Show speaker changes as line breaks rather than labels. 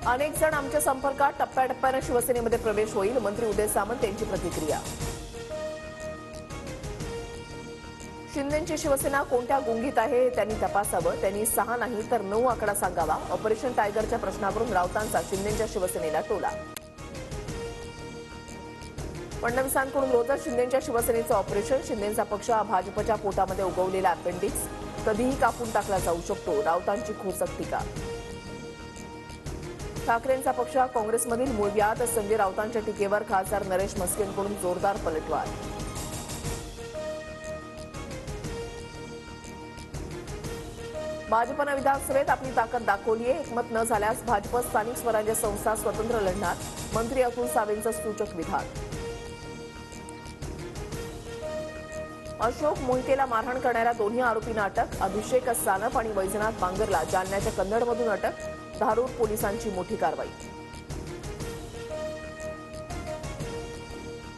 अनेक जण आमच्या संपर्कात टप्प्याटप्प्याने शिवसेनेमध्ये प्रवेश होईल, मंत्री उदय सामंत यांची प्रतिक्रिया. शिंदेची शिवसेना कोणत्या गुंगीत आहे हे त्यांनी तपासावं. त्यांनी 6 नाही तर 9 आकडा सांगावा. ऑपरेशन टायगरच्या प्रश्नावरून राऊतांचा शिंदेच्या शिवसेनेला टोला. फडणवीसांकडून रोजच शिंदेच्या शिवसेनेचं ऑपरेशन. शिंदेचा पक्ष हा भाजपच्या पोटामध्ये उगवलेला अपेंडिक्स कधीही कापून टाकला जाऊ शकतो. राऊतांची खोचक टीका. ठाकरेंचा पक्ष हा काँग्रेसमधील मूळव्याध. संजय राऊतांच्या टीकेवर खासदार नरेश म्हस्केंकडून जोरदार पलटवार. भाजपनं विधानसभेत आपली ताकद दाखवली आहे. एकमत न झाल्यास भाजप स्थानिक स्वराज्य संस्था स्वतंत्र लढणार. मंत्री अतुल सावेंचं सूचक विधान. अशोक मोहितेला मारहाण करणाऱ्या दोन्ही आरोपींना अटक. अभिषेक सानप आणि वैजनाथ बांगरला जालन्याच्या कन्नडमधून अटक. धारूर पोलिसांची मोठी कारवाई.